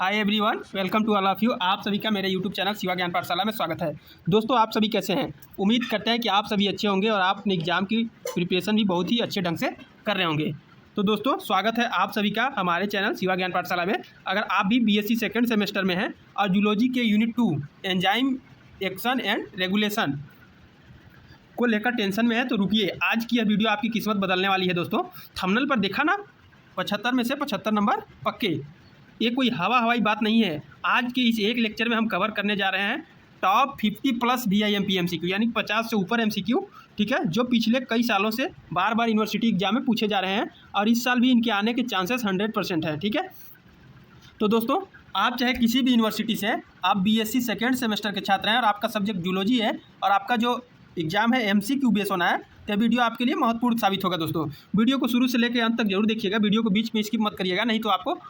Hi everyone, welcome to all of you. आप सभी का मेरे यूट्यूब चैनल शिवा ज्ञान पाठशाला में स्वागत है। दोस्तों, आप सभी कैसे हैं? उम्मीद करते हैं कि आप सभी अच्छे होंगे और आप अपने एग्ज़ाम की प्रिपरेशन भी बहुत ही अच्छे ढंग से कर रहे होंगे। तो दोस्तों, स्वागत है आप सभी का हमारे चैनल शिवा ज्ञान पाठशाला में। अगर आप भी बीएससी सेकेंड सेमेस्टर में हैं और जूलॉजी के unit 2 enzyme action and regulation को लेकर टेंशन में है तो रुकिए, आज की यह वीडियो आपकी किस्मत बदलने वाली है। दोस्तों, थंबनेल पर देखा ना, 75 में से 75 नंबर पक्के। ये कोई हवाई बात नहीं है। आज के इस एक लेक्चर में हम कवर करने जा रहे हैं टॉप 50 प्लस VIMP MCQ, यानी 50 से ऊपर MCQ, ठीक है, जो पिछले कई सालों से बार बार यूनिवर्सिटी एग्जाम में पूछे जा रहे हैं और इस साल भी इनके आने के चांसेस 100% है। ठीक है, तो दोस्तों, आप चाहे किसी भी यूनिवर्सिटी से, आप BSc सेकेंड सेमेस्टर के छात्र हैं और आपका सब्जेक्ट जूलॉजी है और आपका जो एग्जाम है MCQ बेस होना है, तो वीडियो आपके लिए महत्वपूर्ण साबित होगा। दोस्तों, वीडियो को शुरू से लेकर अंत तक जरूर देखिएगा, वीडियो को बीच में स्किप मत करिएगा, नहीं तो आपको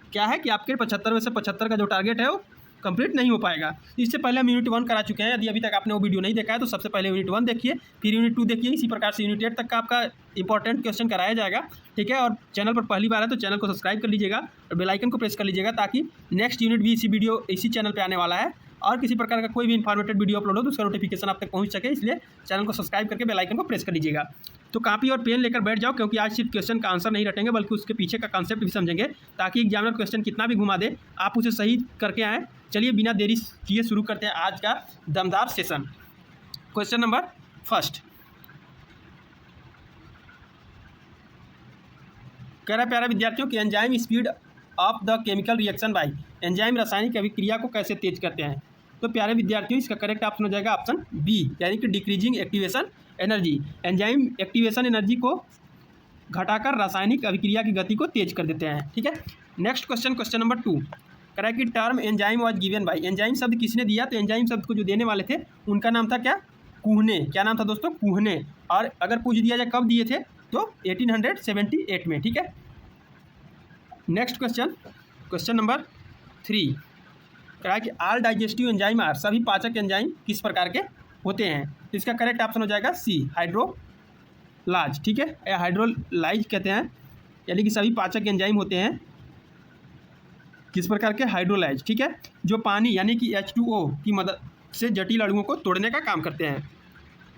क्या है कि आपके 75 में से 75 का जो टारगेट है वो कंप्लीट नहीं हो पाएगा। इससे पहले हम यूनिट 1 करा चुके हैं। यदि अभी तक आपने वो वीडियो नहीं देखा है तो सबसे पहले यूनिट 1 देखिए, फिर यूनिट 2 देखिए। इसी प्रकार से यूनिट 8 तक का आपका इंपॉर्टेंट क्वेश्चन कराया जाएगा। ठीक है, और चैनल पर पहली बार है तो चैनल को सब्सक्राइब कर लीजिएगा और बेल आइकन को प्रेस कर लीजिएगा, ताकि नेक्स्ट यूनिट भी इसी चैनल पर आने वाला है और किसी प्रकार का कोई भी इन्फॉर्मेटिव वीडियो अपलोड हो तो उसका नोटिफिकेशन आप तक पहुंच सके। इसलिए चैनल को सब्सक्राइब करके बेल आइकन को प्रेस कर लीजिएगा। तो कॉपी और पेन लेकर बैठ जाओ, क्योंकि आज सिर्फ क्वेश्चन का आंसर नहीं रटेंगे बल्कि उसके पीछे का कॉन्सेप्ट भी समझेंगे, ताकि एग्जामिनर क्वेश्चन कितना भी घुमा दे आप उसे सही करके आएँ। चलिए बिना देरी किए शुरू करते हैं आज का दमदार सेशन। क्वेश्चन नंबर फर्स्ट कह रहा है, प्यारे विद्यार्थियों की enzyme speed of the chemical reaction by, enzyme रासायनिक अभिक्रिया को कैसे तेज करते हैं? तो प्यारे विद्यार्थियों, इसका करेक्ट ऑप्शन हो जाएगा ऑप्शन बी, यानी कि decreasing activation energy. Enzyme activation energy को घटाकर रासायनिक अभिक्रिया की गति को तेज कर देते हैं। ठीक है, नेक्स्ट क्वेश्चन, क्वेश्चन नंबर 2 कह रहा है कि term enzyme was given by, enzyme शब्द किसने दिया? तो एंजाइम शब्द को जो देने वाले थे उनका नाम था क्या? कुहने। क्या नाम था दोस्तों? कुहने। और अगर पूछ दिया जाए कब दिए थे तो 1878 में। ठीक है, नेक्स्ट क्वेश्चन, क्वेश्चन नंबर 3 कह रहा है कि ऑल डाइजेस्टिव एंजाइम आर, सभी पाचक एंजाइम किस प्रकार के होते हैं? तो इसका करेक्ट ऑप्शन हो जाएगा सी, हाइड्रोलाज। ठीक है, हाइड्रोलाइज कहते हैं, यानी कि सभी पाचक एंजाइम होते हैं किस प्रकार के? हाइड्रोलाइज। ठीक है, जो पानी यानी कि H2O की मदद से जटिल अणुओं को तोड़ने का काम करते हैं।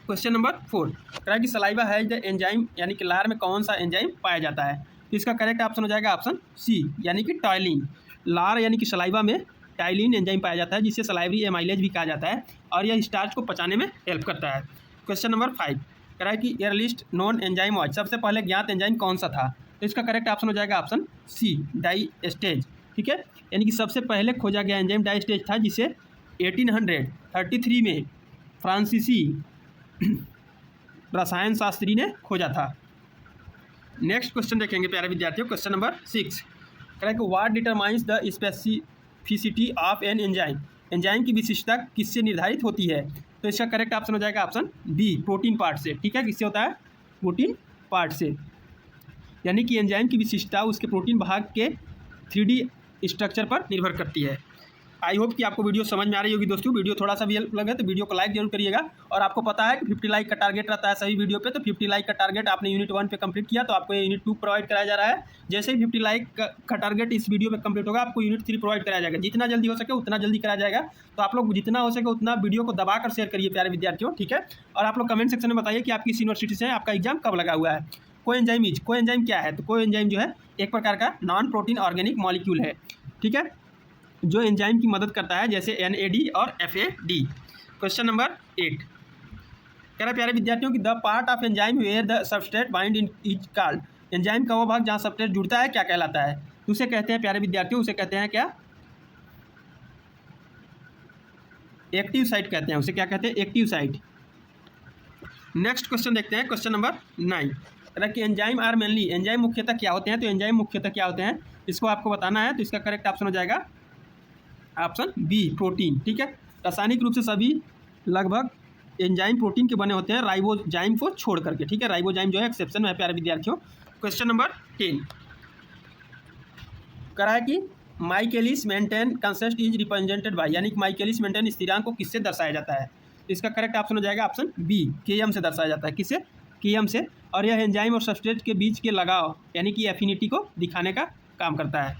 क्वेश्चन नंबर 4 कह रहा है कि सलाइवा हैज द एंजाइम, यानी कि लार में कौन सा एंजाइम पाया जाता है? तो इसका करेक्ट ऑप्शन हो जाएगा ऑप्शन सी, यानी कि टाइलिन। लार यानी कि सलाइवा में टाइलिन एंजाइम पाया जाता है, जिसे सलाइवरी एमाइलेज भी कहा जाता है और यह स्टार्च को पचाने में हेल्प करता है। क्वेश्चन नंबर 5 कह रहा है कि एयरलिस्ट नॉन एंजाइम वाज, सबसे पहले ज्ञात एंजाइम कौन सा था? तो इसका करेक्ट ऑप्शन हो जाएगा ऑप्शन सी, डाइस्टेज। ठीक है, यानी कि सबसे पहले खोजा गया एंजाइम डाइस्टेज था, जिसे 1833 में फ्रांसीसी रसायन शास्त्री ने खोजा था। नेक्स्ट क्वेश्चन देखेंगे प्यारे विद्यार्थियों, क्वेश्चन नंबर 6 कह रहा है कि what determines the specificity of an enzyme, enzyme की विशिष्टता किससे निर्धारित होती है? तो इसका करेक्ट ऑप्शन हो जाएगा ऑप्शन बी, प्रोटीन पार्ट से। ठीक है, किससे होता है? प्रोटीन पार्ट से, यानी कि एंजाइम की विशिष्टता उसके प्रोटीन भाग के 3D स्ट्रक्चर पर निर्भर करती है। आई होप कि आपको वीडियो समझ में आ रही होगी। दोस्तों, वीडियो थोड़ा सा भी हेल्प लगे तो वीडियो को लाइक जरूर करिएगा। और आपको पता है कि 50 लाइक का टारगेट रहता है सभी वीडियो पे, तो 50 लाइक का टारगेट आपने यूनिट 1 पे कंप्लीट किया तो आपको यूनिट 2 प्रोवाइड कराया जा रहा है। जैसे ही 50 लाइक का टारगेट इस वीडियो में कंप्लीट होगा, आपको यूनिट 3 प्रोवाइड कराया जाएगा। जितना जल्दी हो सके उतना जल्दी कराया जाएगा, तो आप लोग जितना हो सके उतना वीडियो को दबाकर शेयर करिए प्यारे विद्यार्थियों। ठीक है, और आप लोग कमेंट सेक्शन में बताइए कि आप किस यूनिवर्सिटी से हैं, आपका एग्जाम कब लगा हुआ है। कोएंजाइम क्या है? तो कोएंजाइम जो है एक प्रकार का नॉन प्रोटीन ऑर्गेनिक मॉलिक्यूल है। ठीक है, जो एंजाइम की मदद करता है, जैसे NAD और FAD। क्वेश्चन नंबर 8 कह रहा है प्यारे विद्यार्थियों की the part of enzyme where the substrate bind in is called, enzyme का वो भाग जहाँ सबस्ट्रेट जुड़ता है क्या कहलाता है? तो उसे कहते हैं प्यारे विद्यार्थियों, उसे कहते हैं क्या? एक्टिव साइट कहते हैं। उसे क्या कहते हैं? Active site. नेक्स्ट क्वेश्चन देखते हैं, क्वेश्चन नंबर 9 कह रहा है कि एंजाइम आर मेनली, एंजाइम मुख्यतः क्या होते हैं? तो एंजाइम मुख्यतः क्या होते हैं इसको आपको बताना है। तो इसका करेक्ट ऑप्शन हो जाएगा ऑप्शन बी, प्रोटीन। ठीक है, रासायनिक रूप से सभी लगभग एंजाइम प्रोटीन के बने होते हैं, राइबोजाइम को छोड़ करके। ठीक है, राइबोजाइम जो है एक्सेप्शन में है प्यारे विद्यार्थियों। क्वेश्चन नंबर 10 कह रहा है कि Michaelis Menten concept is represented by, यानी कि माइकेलिस मेंटेन स्थिरांक को किससे दर्शाया जाता है? इसका करेक्ट ऑप्शन हो जाएगा ऑप्शन बी, Km से दर्शाया जाता है। किससे? Km से। और यह एंजाइम और सबस्ट्रेट के बीच के लगाव यानी कि एफिनिटी को दिखाने का काम करता है।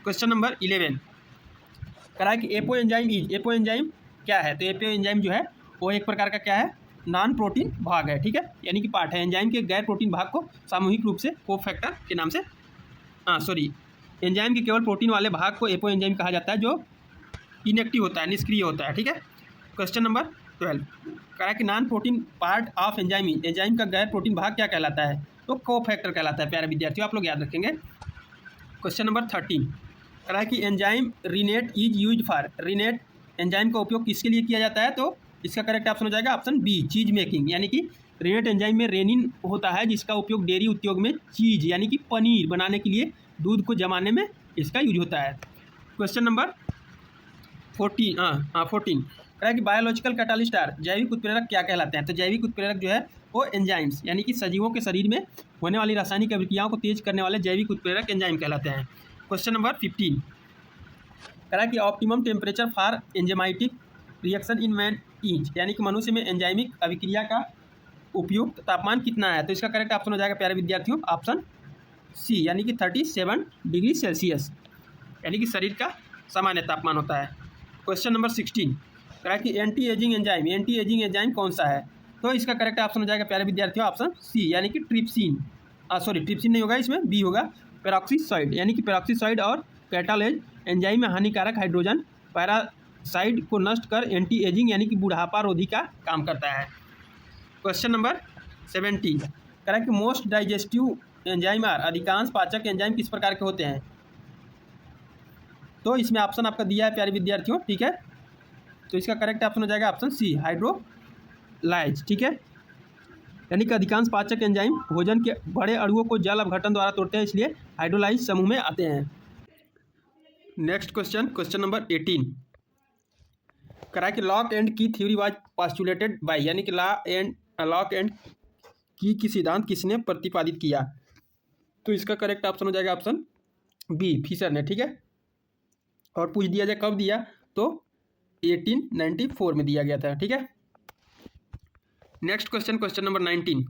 क्वेश्चन नंबर 11 करा है कि एपो एंजाइम क्या है। तो एपो एंजाइम जो है वो एक प्रकार का क्या है, नॉन प्रोटीन भाग है, ठीक है, यानी कि पार्ट है। एंजाइम के गैर प्रोटीन भाग को सामूहिक रूप से कोफैक्टर के नाम से एंजाइम के केवल प्रोटीन वाले भाग को एपो एंजाइम कहा जाता है, जो इनएक्टिव होता है, निष्क्रिय होता है, ठीक है। क्वेश्चन नंबर 12 कहा कि non protein part of enzyme का गैर प्रोटीन भाग क्या कहलाता है। तो कोफैक्टर कहलाता है। प्यारे विद्यार्थियों, आप लोग याद रखेंगे। क्वेश्चन नंबर 13 कहा कि enzyme rennet is use for. Rennet enzyme का उपयोग किसके लिए किया जाता है। तो इसका करेक्ट ऑप्शन हो जाएगा ऑप्शन बी, चीज मेकिंग, यानी कि रीनेट एंजाइम में रेनिन होता है, जिसका उपयोग डेयरी उद्योग में चीज यानी कि पनीर बनाने के लिए दूध को जमाने में इसका यूज होता है। क्वेश्चन नंबर 14 कहा कि बायोलॉजिकल कैटालिस्ट आर, जैविक उत्प्रेरक क्या कहलाते हैं। तो जैविक उत्प्रेरक जो है वो एंजाइम्स यानी कि सजीवों के शरीर में होने वाली रासायनिक अभिक्रियाओं को तेज करने वाले जैविक उत्प्रेरक एंजाइम कहलाते हैं। क्वेश्चन नंबर 15 कहा कि optimum temperature for enzymatic reaction in man is, यानी कि मनुष्य में एंजाइमिक अभिक्रिया का उपयुक्त तापमान कितना है। तो इसका करेक्ट ऑप्शन हो जाएगा प्यारे विद्यार्थियों ऑप्शन सी, यानी कि 37 डिग्री सेल्सियस, यानी कि शरीर का सामान्य तापमान होता है। क्वेश्चन नंबर 16 कहा कि एंटी एजिंग एंजाइम कौन सा है। तो इसका करेक्ट ऑप्शन हो जाएगा प्यारे विद्यार्थियों ऑप्शन सी, यानी कि ट्रिप्सिन। ट्रिप्सिन नहीं होगा, इसमें बी होगा, पेरोक्सीसाइड, यानी कि पेरोक्सीसाइड और कैटालेज एंजाइम में हानिकारक हाइड्रोजन पैरासाइड को नष्ट कर एंटी एजिंग यानी कि बुढ़ापा रोधी का काम करता है। क्वेश्चन नंबर 17 कहा कि मोस्ट डाइजेस्टिव एंजाइम आर, अधिकांश पाचक एंजाइम किस प्रकार के होते हैं। तो इसमें ऑप्शन आपका दिया है प्यारे विद्यार्थियों, ठीक है। तो इसका करेक्ट ऑप्शन हो जाएगा ऑप्शन सी, हाइड्रोलाइज, ठीक है, यानी कि अधिकांश पाचक एंजाइम भोजन के बड़े अणुओं को जल अपघटन द्वारा तोड़ते हैं, इसलिए हाइड्रोलाइज समूह में आते हैं। नेक्स्ट क्वेश्चन नंबर 18 करा कि लॉक एंड की थ्योरी वाज पोस्टुलेटेड बाय, यानी कि लॉक एंड की सिद्धांत किसने प्रतिपादित किया। तो इसका करेक्ट ऑप्शन हो जाएगा ऑप्शन बी, फिशर ने, ठीक है। और पूछ दिया जाए कब दिया, तो 1894 में दिया गया था, ठीक है। नेक्स्ट क्वेश्चन नंबर 19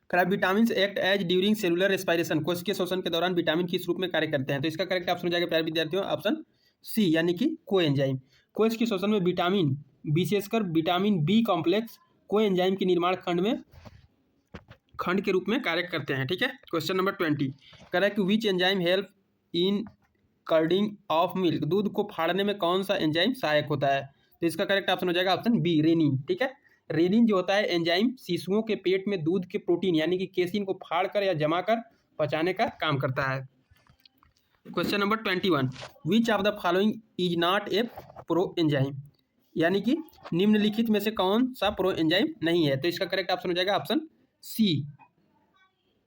करा vitamin act as during cellular respiration, कोशिकीय श्वसन के दौरान विटामिन किस रूप में कार्य करते हैं। तो इसका करेक्ट ऑप्शन हो जाएगा प्यारे विद्यार्थियों ऑप्शन सी, यानी कि कोएंजाइम। कोशिकीय श्वसन में विटामिन, विशेषकर विटामिन बी कॉम्प्लेक्स कोएंजाइम के निर्माण खंड के रूप में कार्य करते हैं, ठीक है। क्वेश्चन नंबर 20 करा कि which enzyme help in curding of milk, दूध को फाड़ने में कौन सा एंजाइम सहायक होता है। तो इसका करेक्ट ऑप्शन हो जाएगा ऑप्शन बी, रेनिन, ठीक है। रेनिन जो होता है एंजाइम शिशुओं के पेट में दूध के प्रोटीन यानी कि केसिन को फाड़कर या जमाकर पचाने का काम करता है। Question number 21 which of the following is not a pro enzyme, यानी कि निम्नलिखित में से कौन सा प्रो एंजाइम नहीं है। तो इसका करेक्ट ऑप्शन हो जाएगा ऑप्शन सी,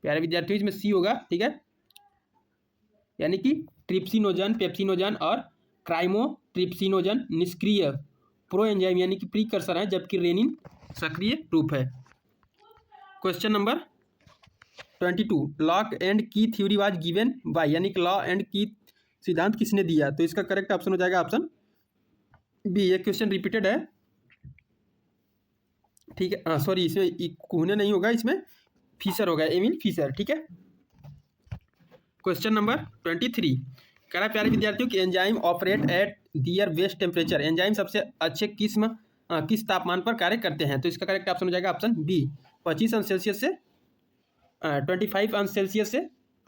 प्यारे विद्यार्थियों इसमें सी होगा, ठीक है, यानी कि ट्रिप्सिनोजन, पेप्सिनोजन और क्राइमोट्रिप्सिनोजन निष्क्रिय प्रो एंजाइम यानी कि प्रीकर्सर है, जबकि रेनिन सक्रिय रूप है। क्वेश्चन नंबर 22 लॉक एंड की थ्योरी वाज गिवन बाय, यानी कि लॉ एंड की सिद्धांत किसने दिया। तो इसका करेक्ट ऑप्शन हो जाएगा ऑप्शन बी। ये क्वेश्चन रिपीटेड है, ठीक है। इसमें कोहने नहीं होगा, इसमें फिशर होगा, एमिल फिशर, ठीक है। क्वेश्चन नंबर 23 कह रहा है प्यारे विद्यार्थियों कि enzyme operate at their best temperature, enzyme सबसे अच्छे किस तापमान पर कार्य करते हैं। तो इसका करेक्ट ऑप्शन हो जाएगा ऑप्शन बी, 25 अंश सेल्सियस से 25 अंश सेल्सियस से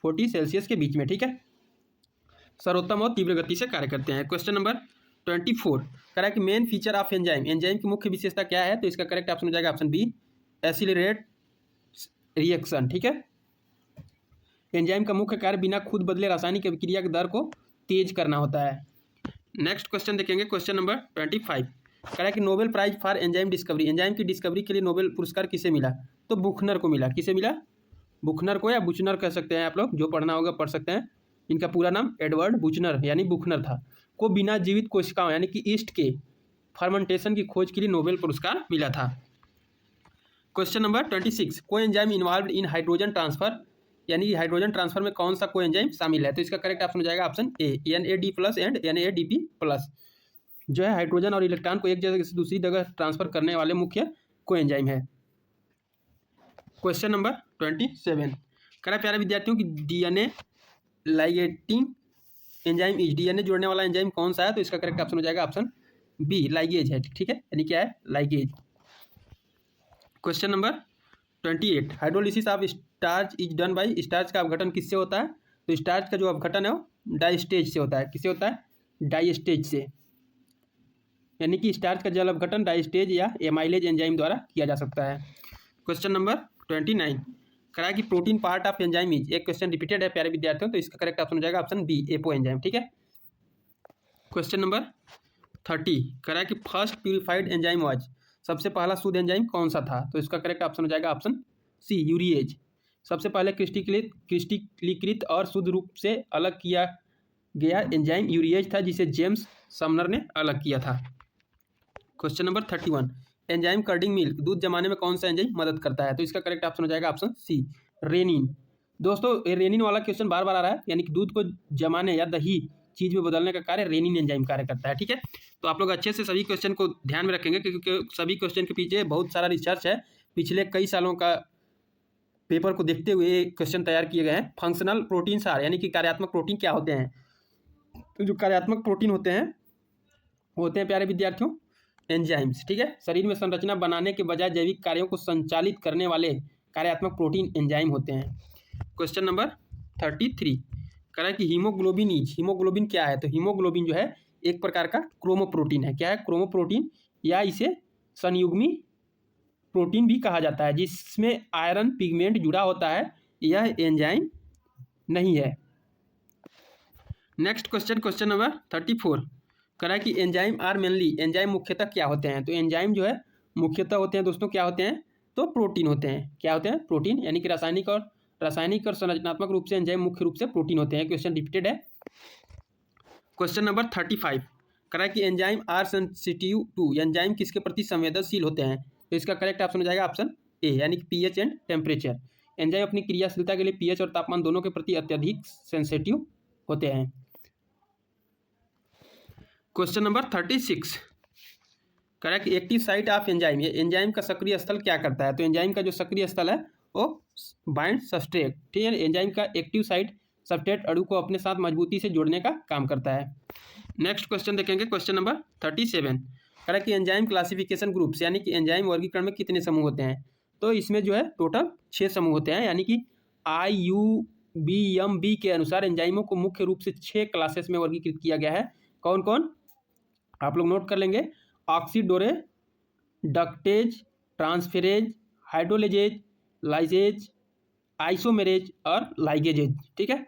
40 सेल्सियस के बीच में, ठीक है। सर्वोत्तम और तीव्र गति से कार्य करते हैं। क्वेश्चन नंबर 24 कह रहा है कि मेन फीचर ऑफ एंजाइम की मुख्य विशेषता क्या है। तो इसका करेक्ट ऑप्शन हो जाएगा ऑप्शन बी, एक्सीलरेट रिएक्शन, ठीक है। एंजाइम का मुख्य कार्य बिना खुद बदले रासायनिक अभिक्रिया की दर को तेज करना होता है। नेक्स्ट क्वेश्चन देखेंगे, क्वेश्चन नंबर 25 कह रहा है कि Nobel prize for enzyme discovery, enzyme की डिस्कवरी के लिए नोबेल पुरस्कार किसे मिला। तो बुखनर को मिला। किसे मिला, बुखनर को, या बुचनर कह सकते हैं आप लोग, जो पढ़ना होगा पढ़ सकते हैं। इनका पूरा नाम एडवर्ड बुचनर यानी बुखनर था, को बिना जीवित कोशिकाओं यानी कि ईस्ट के फर्मेंटेशन की खोज के लिए नोबेल पुरस्कार मिला था। क्वेश्चन नंबर 26 को enzyme involve in hydrogen transfer, यानी कि हाइड्रोजन ट्रांसफर में कौन सा कोएंजाइम शामिल है। तो इसका करेक्ट ऑप्शन हो जाएगा option A, NAD+ and NADP+, जो है हाइड्रोजन और इलेक्ट्रॉन को एक जगह से दूसरी जगह ट्रांसफर करने वाले मुख्य कोएंजाइम है। क्वेश्चन नंबर 27 कह रहा है प्यारे विद्यार्थियों की DNA ligating enzyme is, DNA जोड़ने वाला एंजाइम कौन सा है? तो इसका करेक्ट ऑप्शन हो जाएगा ऑप्शन बी, लाइगेज है। ठीक है, यानी क्या है? Ligase. Question number 28, hydrolysis of starch is done by, starch का अपघटन किससे होता है? तो स्टार्च का जो अपघटन है वो डाइस्टेज से होता है। किससे होता है? डाइस्टेज से, यानी कि स्टार्च का जल अपघटन डाइस्टेज या एमाइलेज एंजाइम द्वारा किया जा सकता है। क्वेश्चन नंबर 29, करा कि protein part of enzyme is, एक क्वेश्चन रिपीटेड है प्यारे विद्यार्थियों, तो इसका करेक्ट ऑप्शन हो जाएगा ऑप्शन बी, एपो एंजाइम। ठीक है। क्वेश्चन नंबर 30, करा कि फर्स्ट प्यूरिफाइड एंजाइम वाज, सबसे पहला शुद्ध एंजाइम कौन सा था? तो इसका करेक्ट ऑप्शन हो जाएगा ऑप्शन सी, यूरिएज। सबसे पहले क्रिस्टलीकृत और शुद्ध रूप से अलग किया गया एंजाइम यूरिएज था, जिसे जेम्स समनर ने अलग किया था। क्वेश्चन नंबर 31, एंजाइम कर्डिंग मिल्क, दूध जमाने में कौन सा एंजाइम मदद करता है? तो इसका करेक्ट ऑप्शन हो जाएगा ऑप्शन सी, रेनिन। दोस्तों ये रेनिन वाला क्वेश्चन बार बार आ रहा है, यानी कि दूध को जमाने या दही चीज में बदलने का कार्य रेनिन एंजाइम कार्य करता है। ठीक है, तो आप लोग अच्छे से सभी क्वेश्चन को ध्यान में रखेंगे, क्योंकि सभी क्वेश्चन के पीछे बहुत सारा रिसर्च है, पिछले कई सालों का पेपर को देखते हुए क्वेश्चन तैयार किए गए हैं। फंक्शनल प्रोटीन सार, यानी कि कार्यात्मक प्रोटीन क्या होते हैं? तो जो कार्यात्मक प्रोटीन होते हैं वो होते हैं प्यारे विद्यार्थियों एंजाइम्स। ठीक है, शरीर में संरचना बनाने के बजाय जैविक कार्यों को संचालित करने वाले कार्यात्मक प्रोटीन एंजाइम होते हैं। क्वेश्चन नंबर 33, कह रहा है कि हीमोग्लोबिन इज, हीमोग्लोबिन क्या है? तो हीमोग्लोबिन जो है एक प्रकार का क्रोमोप्रोटीन है। क्या है? क्रोमोप्रोटीन, या इसे संयुग्मी प्रोटीन भी कहा जाता है, जिसमें आयरन पिगमेंट जुड़ा होता है। यह एंजाइम नहीं है। नेक्स्ट क्वेश्चन, क्वेश्चन नंबर 34, कह रहा है कि एंजाइम आर मेनली, एंजाइम मुख्यतः क्या होते हैं? तो एंजाइम जो है मुख्यतः होते हैं दोस्तों क्या होते हैं? तो प्रोटीन होते हैं। क्या होते हैं? प्रोटीन, यानी कि रासायनिक और संरचनात्मक रूप से एंजाइम मुख्य रूप से प्रोटीन होते हैं। क्वेश्चन रिपीटेड है। क्वेश्चन नंबर 35, कह रहा है कि enzyme are sensitive to, enzyme किसके प्रति संवेदनशील होते हैं? तो इसका करेक्ट ऑप्शन हो जाएगा ऑप्शन ए, यानी कि पीएच एंड टेम्परेचर। एंजाइम अपनी क्रियाशीलता के लिए पीएच और तापमान दोनों के प्रति अत्यधिक सेंसिटिव होते हैं। क्वेश्चन नंबर 36, कह रहा है कि एक्टिव साइट ऑफ एंजाइम, ये एंजाइम का सक्रिय स्थल क्या करता है? तो एंजाइम का जो सक्रिय स्थल है वो बाइंड सबस्ट्रेट। ठीक है, एंजाइम का एक्टिव साइट सबस्ट्रेट अणु को अपने साथ मजबूती से जोड़ने का काम करता है। नेक्स्ट क्वेश्चन देखेंगे, क्वेश्चन नंबर 37, कह रहा है कि एंजाइम क्लासिफिकेशन ग्रुप्स, यानी कि एंजाइम वर्गीकरण में कितने समूह होते हैं? तो इसमें जो है टोटल 6 समूह होते हैं, यानी कि IUBMB के अनुसार एंजाइमों को मुख्य रूप से 6 क्लासेस में वर्गीकृत किया गया है। कौन कौन? आप लोग नोट कर लेंगे, ऑक्सीडोरेडक्टेज, ट्रांसफेरेज, हाइड्रोलेजेज, लाइजेज, आइसोमेरेज और लाइगेजेज। ठीक है,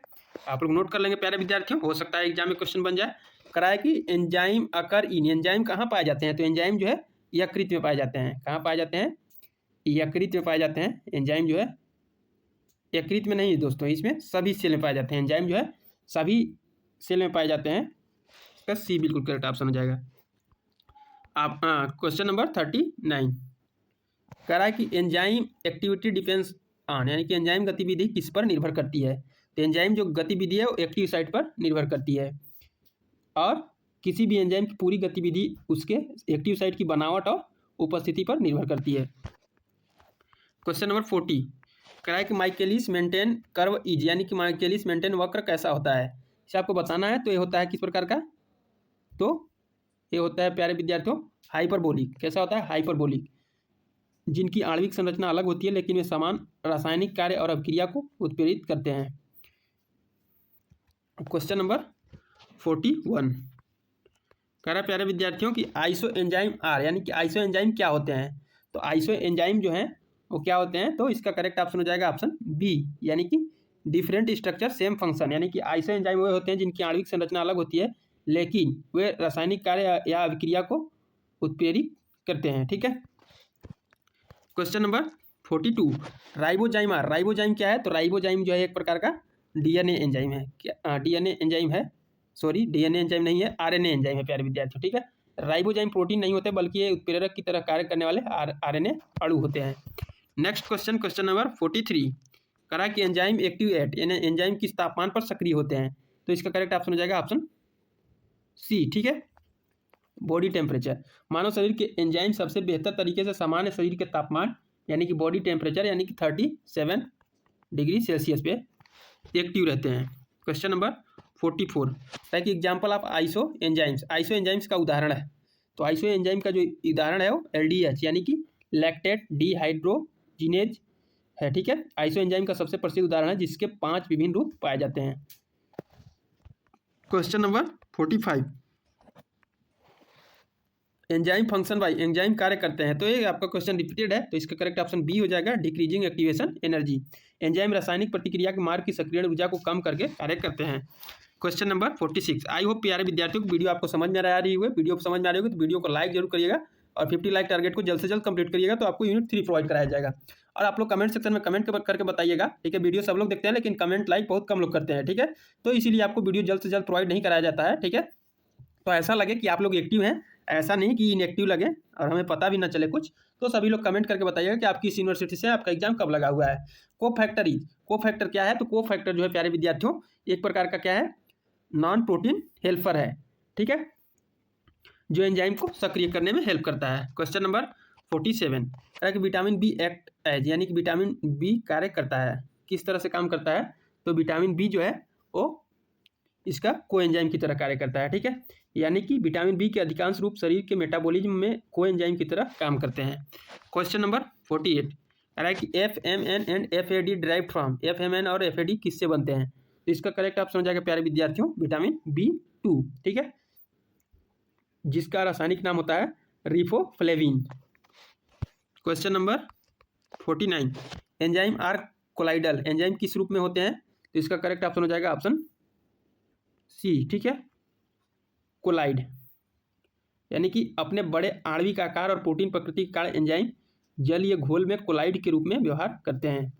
आप लोग नोट कर लेंगे प्यारे विद्यार्थियों, हो सकता है एग्जाम में क्वेश्चन बन जाए। कराया कि एंजाइम अकर इन, एंजाइम कहाँ पाए जाते हैं? तो एंजाइम जो है यकृत में पाए जाते हैं। कहाँ पाए जाते हैं? यकृत में पाए जाते हैं। एंजाइम जो है यकृत में नहीं दोस्तों, इसमें सभी सेल में पाए जाते हैं। एंजाइम जो है सभी सेल में पाए जाते हैं। इसका सी बिल्कुल करेक्ट ऑप्शन हो जाएगा। आप क्वेश्चन नंबर 39, कह रहा है कि एंजाइम एक्टिविटी डिपेंड्स ऑन, यानी कि एंजाइम गतिविधि किस पर निर्भर करती है? तो एंजाइम जो गतिविधि है वो एक्टिव साइट पर निर्भर करती है, और किसी भी एंजाइम की पूरी गतिविधि उसके एक्टिव साइट की बनावट और उपस्थिति पर निर्भर करती है। क्वेश्चन नंबर 40, कह रहा है कि माइकेलिस मेंटेन कर्व इज, यानी कि माइकेलिस मेंटेन वक्र कैसा होता है? इसे आपको बताना है। तो ये होता है किस प्रकार का? तो ये होता है प्यारे विद्यार्थियों हाइपरबोलिक। कैसा होता है? हाइपरबोलिक, जिनकी आणविक संरचना अलग होती है लेकिन वे समान रासायनिक कार्य और अभिक्रिया को उत्प्रेरित करते हैं। क्वेश्चन नंबर 41, कह रहा है प्यारे विद्यार्थियों कि आइसो एंजाइम आर, यानी कि आइसो एंजाइम क्या होते हैं? तो आइसो एंजाइम जो हैं वो क्या होते हैं? तो इसका करेक्ट ऑप्शन हो जाएगा ऑप्शन बी, यानी कि डिफरेंट स्ट्रक्चर सेम फंक्शन, यानी कि आइसो एंजाइम वे होते हैं जिनकी आणविक संरचना अलग होती है लेकिन वे रासायनिक कार्य या अभिक्रिया को उत्प्रेरित करते हैं। ठीक है, question number 42, ribozyme are, ribozyme क्या है? तो राइबोजाइम जो है एक प्रकार का डीएनए एंजाइम है। क्या डीएनए एंजाइम है? सॉरी, डीएनए एंजाइम नहीं है, आरएनए एंजाइम है प्यारे विद्यार्थियों। ठीक है, राइबोजाइम प्रोटीन नहीं होते बल्कि ये उत्प्रेरक की तरह कार्य करने वाले आरएनए अणु होते हैं। नेक्स्ट क्वेश्चन, क्वेश्चन नंबर 43, करा कि एंजाइम एक्टिव एट, यानी एंजाइम किस तापमान पर सक्रिय होते हैं? तो इसका करेक्ट ऑप्शन हो जाएगा ऑप्शन सी। ठीक है, बॉडी टेम्परेचर, मानव शरीर के एंजाइम सबसे बेहतर तरीके से सामान्य शरीर के तापमान यानी कि बॉडी टेम्परेचर यानी कि 37 डिग्री सेल्सियस पे एक्टिव रहते हैं। क्वेश्चन नंबर 44 ताकि एग्जाम्पल ऑफ आइसो एंजाइम्स का उदाहरण है। तो आइसो एंजाइम का जो उदाहरण है वो LDH यानी कि लैक्टेट डिहाइड्रोजिनेज है, ठीक है। आइसो एंजाइम का सबसे प्रसिद्ध उदाहरण है जिसके 5 विभिन्न रूप पाए जाते हैं। Question number 45, enzyme function by enzyme कार्य करते हैं। तो ये आपका क्वेश्चन रिपीटेड है, तो इसका करेक्ट ऑप्शन बी हो जाएगा, डिक्रीजिंग एक्टिवेशन एनर्जी। एंजाइम रासायनिक प्रतिक्रिया के मार्ग की सक्रियण ऊर्जा को कम करके कार्य करते हैं। क्वेश्चन नंबर 46, आई होप प्यारे विद्यार्थियों को वीडियो आपको समझ में आ रही होगी। वीडियो समझ में आ रही होगी तो वीडियो को लाइक जरूर करिएगा और 50 लाइक टारगेट को जल्द से जल्द कंप्लीट करिएगा, तो आपको यूनिट 3 प्रोवाइड कराया जाएगा। और आप लोग कमेंट सेक्शन में कमेंट करके बताइएगा, ठीक है। वीडियो सब लोग देखते हैं लेकिन कमेंट लाइक बहुत कम लोग करते हैं, ठीक है। तो इसीलिए आपको वीडियो जल्द से जल्द प्रोवाइड नहीं कराया जाता है, ठीक है। तो ऐसा लगे कि आप लोग एक्टिव हैं, ऐसा नहीं कि इनएक्टिव लगे और हमें पता भी ना चले कुछ। तो सभी लोग कमेंट करके बताइएगा कि आप किस यूनिवर्सिटी से आपका एग्जाम कब लगा हुआ है। को-फैक्टर क्या है? तो को-फैक्टर जो है प्यारे विद्यार्थियों एक प्रकार का क्या है, नॉन प्रोटीन हेल्पर है, ठीक है, जो एंजाइम को सक्रिय करने में हेल्प करता है। क्वेश्चन नंबर 47 है कि विटामिन बी एक्ट एज यानी कि विटामिन बी कार्य करता है, किस तरह से काम करता है? तो विटामिन बी जो है वो इसका कोएंजाइम की तरह कार्य करता है, ठीक है। यानी कि विटामिन बी के अधिकांश रूप शरीर के मेटाबॉलिज्म में कोएंजाइम की तरह काम करते हैं। क्वेश्चन नंबर 48 है कि FMN and FAD derived from, FMN और FAD किससे बनते हैं? तो इसका करेक्ट ऑप्शन हो जाएगा प्यारे विद्यार्थियों विटामिन B2, ठीक है, जिसका रासायनिक नाम होता है riboflavin. Question number 49, enzyme are colloidal, enzyme किस रूप में होते हैं? तो इसका करेक्ट ऑप्शन हो जाएगा ऑप्शन सी, ठीक है, कोलाइड, यानी कि अपने बड़े आणविक आकार और प्रोटीन प्रकृति के कारण एंजाइम जलीय घोल में कोलाइड के रूप में व्यवहार करते हैं।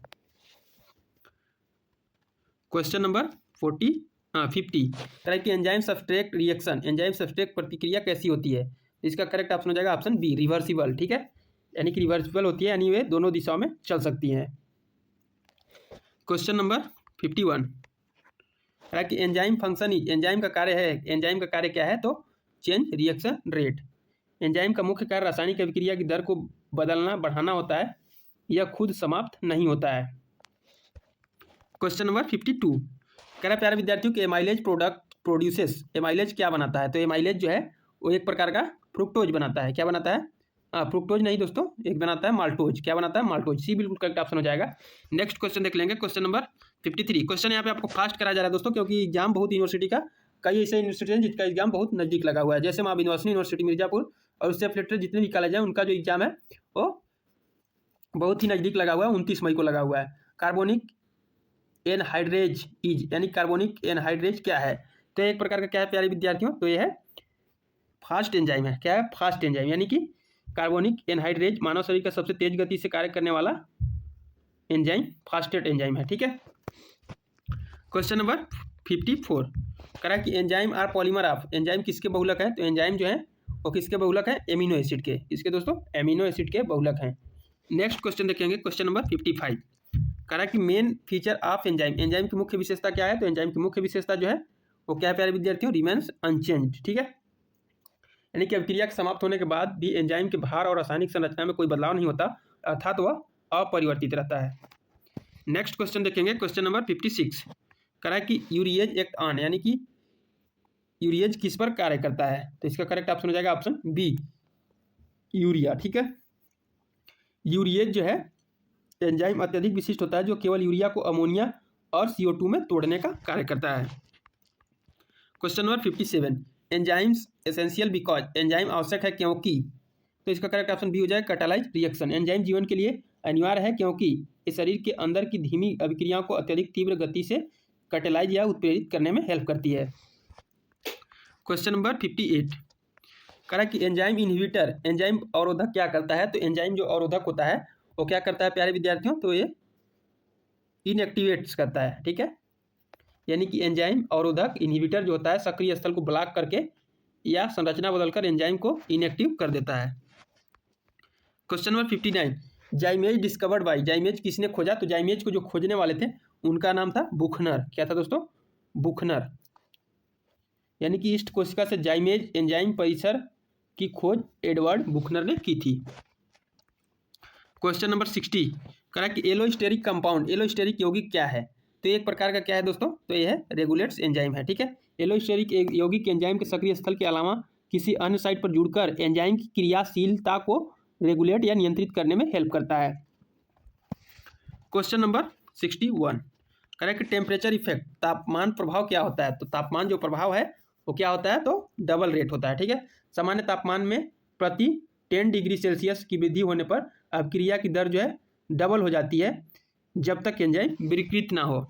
क्वेश्चन नंबर 50 तरह की enzyme substrate reaction, enzyme substrate प्रतिक्रिया कैसी होती है? इसका करेक्ट ऑप्शन हो जाएगा ऑप्शन बी, रिवर्सिबल, ठीक है, यानी कि रिवर्सिबल होती है, यानी वे दोनों दिशाओं में चल सकती हैं। क्वेश्चन नंबर 51 है कि एंजाइम फंक्शन इज, एंजाइम का कार्य है, एंजाइम का कार्य क्या है? तो चेंज रिएक्शन रेट। एंजाइम का मुख्य कार्य रासायनिक अभिक्रिया की दर को बदलना बढ़ाना होता है, यह खुद समाप्त नहीं होता है। क्वेश्चन नंबर 52 कह रहा है प्यारे विद्यार्थियों के एमाइलेज प्रोडक्ट प्रोड्यूसेस, एमाइलेज क्या बनाता है? तो एमाइलेज जो है वो एक प्रकार का फ्रुक्टोज बनाता है। क्या बनाता है? फ्रुक्टोज नहीं दोस्तों, एक बनाता है माल्टोज। क्या बनाता है? माल्टोज। सी बिल्कुल करेक्ट ऑप्शन हो जाएगा। नेक्स्ट क्वेश्चन देख लेंगे, क्वेश्चन नंबर 53। क्वेश्चन यहाँ पे आपको फास्ट कराया जा रहा है दोस्तों, क्योंकि एग्जाम बहुत यूनिवर्सिटी का, कई ऐसे यूनिवर्सिटी हैं जिसका एग्जाम बहुत नजदीक लगा हुआ है, जैसे माँ विंध्यवासिनी यूनिवर्सिटी मिर्जापुर और उससे रिलेटेड जितने भी कॉलेज हैं उनका जो एग्जाम है वो बहुत ही नज़दीक लगा हुआ है, 29 मई को लगा हुआ है। कार्बोनिक एनहाइड्रेज इज, यानी कार्बोनिक एनहाइड्रेज क्या है? तो एक प्रकार का क्या है प्यारे विद्यार्थियों? तो ये है फास्ट एंजाइम है। क्या है? फास्ट एंजाइम, यानी कि कार्बोनिक एनहाइड्रेज मानव शरीर का सबसे तेज गति से कार्य करने वाला एंजाइम फास्टेट एंजाइम है, ठीक है। क्वेश्चन नंबर 54 करा कि enzyme are polymer of, enzyme किसके बहुलक है? तो एंजाइम जो है वो किसके बहुलक है? एमिनो एसिड के। इसके दोस्तों एमिनो एसिड के बहुलक हैं। नेक्स्ट क्वेश्चन देखेंगे, क्वेश्चन नंबर 55 करा कि main feature of enzyme, enzyme की मुख्य विशेषता क्या है? तो एंजाइम की मुख्य विशेषता जो है वो क्या है प्यारे विद्यार्थियों? रिमेन्स अनचेंज्ड, ठीक है, यानी कि अभिक्रिया के समाप्त होने के बाद भी एंजाइम के भार और रासायनिक संरचना में कोई बदलाव नहीं होता, अर्थात वह अपरिवर्तित रहता है। नेक्स्ट क्वेश्चन देखेंगे, क्वेश्चन नंबर 56 करा कि यूरिएज एक्ट ऑन, यानी कि यूरिएज किस पर कार्य करता है? तो इसका करेक्ट ऑप्शन हो जाएगा ऑप्शन बी, यूरिया, ठीक है। यूरिएज जो है एंजाइम अत्यधिक विशिष्ट होता है जो केवल यूरिया को अमोनिया और CO2 में तोड़ने का कार्य करता है। Question number 57 enzymes essential because, enzyme आवश्यक है क्योंकि, तो इसका करेक्ट ऑप्शन बी हो जाएगा कैटालाइज रिएक्शन। एंजाइम जीवन के लिए अनिवार्य है क्योंकि इस शरीर के अंदर की धीमी अभिक्रियाओं को अत्यधिक तीव्र गति से कैटालाइज या उत्प्रेरित करने में हेल्प करती है। क्वेश्चन नंबर 58 करा कि एंजाइम इनहिबिटर, एंजाइम अवरोधक क्या करता है? तो एंजाइम जो अवरोधक होता है वो क्या करता है प्यारे विद्यार्थियों? तो ये इनएक्टिवेट्स करता है, ठीक है, यानी कि एंजाइम अवरोधक इनहिबिटर जो होता है सक्रिय स्थल को ब्लॉक करके या संरचना बदलकर एंजाइम को इनएक्टिव कर देता है। क्वेश्चन नंबर 59 जाइमेज डिस्कवर्ड बाय, जाइमेज किसने खोजा? तो जाइमेज को जो खोजने वाले थे उनका नाम था बुखनर। क्या था दोस्तों? बुखनर, यानी कि ईस्ट कोशिका से जाइमेज एंजाइम परिसर की खोज एडवर्ड बुखनर ने की थी। क्वेश्चन नंबर 60 करा कि एलोस्टेरिक कंपाउंड, एलोस्टेरिक यौगिक क्या है? तो तो एक प्रकार का क्या है दोस्तों, तो ये है रेगुलेट्स एंजाइम है, ठीक है। एलोस्टेरिक यौगिक एंजाइम के सक्रिय स्थल के अलावा किसी अन्य साइट पर जुड़कर एंजाइम की क्रियाशीलता को रेगुलेट या नियंत्रित करने में हेल्प करता है। Question number 61, correct temperature effect, तापमान प्रभाव क्या होता है। तो तापमान जो प्रभाव है वो क्या होता है, तो डबल रेट होता है, ठीक है। सामान्य तापमान में प्रति 10 डिग्री सेल्सियस की वृद्धि होने पर अभिक्रिया की दर जो है डबल हो जाती है जब तक एंजाइम विकृत ना हो।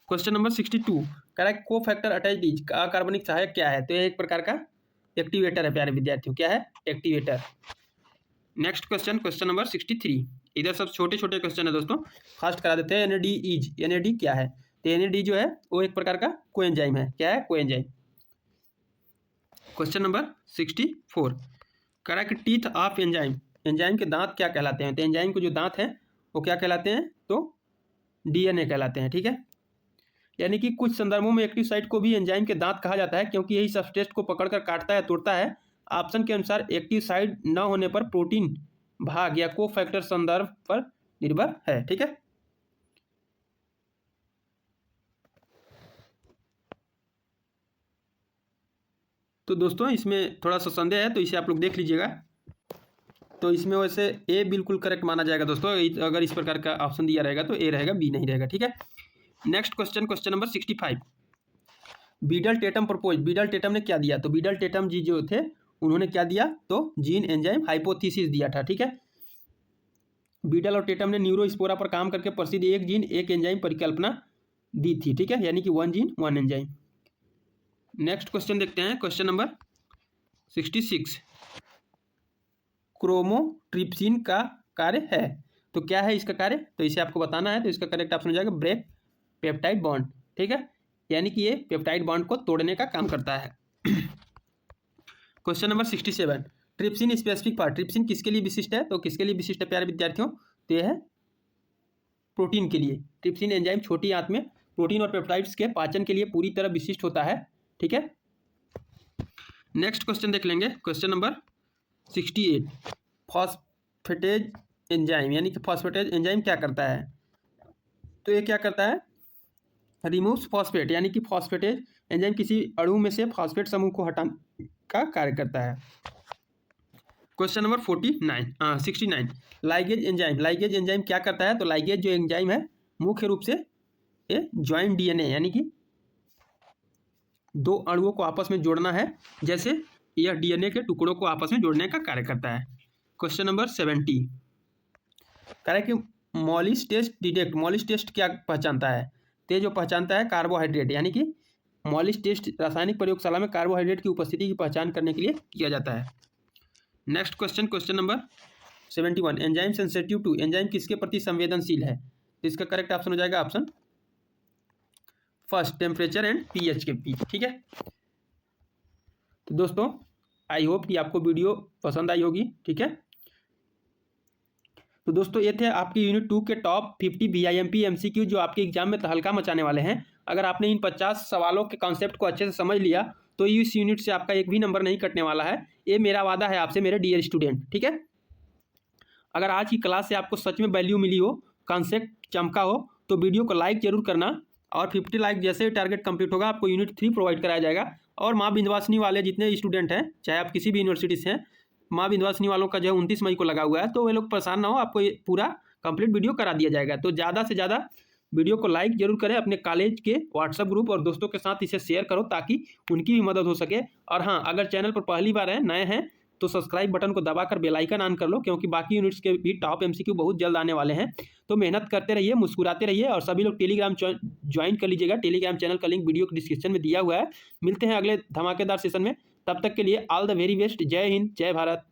क्वेश्चन नंबर 62, करेक्ट को फैक्टर अटैच्ड इज, अकार्बनिक सहायक क्या है। तो ये एक प्रकार का एक्टिवेटर है प्यारे विद्यार्थियों, क्या है, activator. Next question, question number 63, इधर सब छोटे छोटे क्वेश्चन है दोस्तों, फास्ट करा देते हैं। एनएडी इज, एनएडी क्या है। तो एनएडी जो है वो एक प्रकार का कोएंजाइम है, क्या है, coenzyme. Question number 64, correct teeth of enzyme, enzyme के दांत क्या कहलाते हैं। तो एंजाइम के जो दांत हैं वो क्या कहलाते हैं, तो डीएनए कहलाते हैं, ठीक है। यानी कि कुछ संदर्भों में एक्टिव साइट को भी एंजाइम के दांत कहा जाता है क्योंकि यही सबस्ट्रेट को पकड़कर काटता है, तोड़ता है। ऑप्शन के अनुसार एक्टिव साइट न होने पर प्रोटीन भाग या को फैक्टर संदर्भ पर निर्भर है, ठीक है। तो दोस्तों इसमें थोड़ा सा संदेह है तो इसे आप लोग देख लीजिएगा। तो इसमें वैसे ए बिल्कुल करेक्ट माना जाएगा दोस्तों, अगर इस प्रकार का ऑप्शन दिया रहेगा तो ए रहेगा, बी नहीं रहेगा, ठीक है। Next question, question number 65, beetle Tetam propose, beetle Tetam ने क्या दिया। तो बीडल टेटम जी जो थे उन्होंने क्या दिया, तो जीन एंजाइम हाइपोथेसिस दिया था, ठीक है। बीडल और टेटम ने न्यूरोस्पोरा पर काम करके प्रसिद्ध एक जीन एक एंजाइम परिकल्पना दी थी, ठीक है, यानी कि 1 जीन 1 एंजाइम। नेक्स्ट क्वेश्चन देखते हैं, क्वेश्चन नंबर 66, क्रोमोट्रिप्सिन का कार्य है। तो क्या है इसका कार्य, तो इसे आपको बताना है। तो इसका करेक्ट ऑप्शन हो जाएगा ब्रेक पेप्टाइड बॉन्ड, ठीक है, यानी कि ये पेप्टाइड बॉन्ड को तोड़ने का काम करता है। Question number 67, trypsin specific part, trypsin किसके लिए विशिष्ट है। तो किसके लिए विशिष्ट है प्यारे विद्यार्थियों, तो यह है प्रोटीन के लिए। ट्रिप्सिन एंजाइम छोटी आंत में प्रोटीन और पेप्टाइड्स के पाचन के लिए पूरी तरह विशिष्ट होता है, ठीक है। नेक्स्ट क्वेश्चन देख लेंगे, क्वेश्चन नंबर 68, फॉस्फेटेज एंजाइम, यानी कि फॉस्फेटेज एंजाइम क्या करता है। तो ये क्या करता है, रिमूव्स फॉस्फेट, यानी कि फॉस्फेटेज एंजाइम किसी अणु में से फॉस्फेट समूह को हटाने का कार्य करता है। Question number 69, ligase enzyme, ligase enzyme क्या करता है। तो लाइगेज जो एंजाइम है मुख्य रूप से ये ज्वाइंट डीएनए, यानी कि दो अणुओं को आपस में जोड़ना है, जैसे यह डीएनए के टुकड़ों को आपस में जोड़ने का कार्य करता है। क्वेश्चन नंबर 70, कह रहा है कि Molisch test detect, Molisch test क्या पहचानता है। तो जो पहचानता है कार्बोहाइड्रेट, यानी कि मॉलिस टेस्ट रासायनिक प्रयोगशाला में कार्बोहाइड्रेट की उपस्थिति की पहचान करने के लिए किया जाता है। Next question, question number 71, enzyme sensitive to, enzyme किसके प्रति संवेदनशील है। तो इसका करेक्ट ऑप्शन हो जाएगा option first, temperature and pH के बीच, ठीक है। तो दोस्तों आई होप कि आपको वीडियो पसंद आई होगी, ठीक है। तो दोस्तों ये थे आपके यूनिट 2 के टॉप 50 VIMP MCQ जो आपके एग्जाम में तहलका मचाने वाले हैं। अगर आपने इन 50 सवालों के कॉन्सेप्ट को अच्छे से समझ लिया तो इस यूनिट से आपका एक भी नंबर नहीं कटने वाला है, ये मेरा वादा है आपसे मेरे डियर स्टूडेंट, ठीक है। अगर आज की क्लास से आपको सच में वैल्यू मिली हो, कॉन्सेप्ट चमका हो, तो वीडियो को लाइक जरूर करना, और 50 लाइक जैसे टारगेट कंप्लीट होगा आपको यूनिट 3 प्रोवाइड कराया जाएगा। और माँ विंध्यवासिनी वाले जितने स्टूडेंट हैं, चाहे आप किसी भी यूनिवर्सिटी से हैं, माँ विंध्यवासिनी वालों का जो है 29 मई को लगा हुआ है, तो वे लोग परेशान ना हो, आपको ये पूरा कंप्लीट वीडियो करा दिया जाएगा। तो ज़्यादा से ज़्यादा वीडियो को लाइक जरूर करें, अपने कॉलेज के व्हाट्सएप ग्रुप और दोस्तों के साथ इसे शेयर करो ताकि उनकी भी मदद हो सके। और हाँ, अगर चैनल पर पहली बार है, नए हैं, तो सब्सक्राइब बटन को दबाकर बेल आइकन ऑन कर लो, क्योंकि बाकी यूनिट्स के भी टॉप MCQ बहुत जल्द आने वाले हैं। तो मेहनत करते रहिए, मुस्कुराते रहिए, और सभी लोग टेलीग्राम ज्वाइन कर लीजिएगा। टेलीग्राम चैनल का लिंक वीडियो के डिस्क्रिप्शन में दिया हुआ है। मिलते हैं अगले धमाकेदार सेशन में, तब तक के लिए ऑल द वेरी बेस्ट। जय हिंद, जय भारत।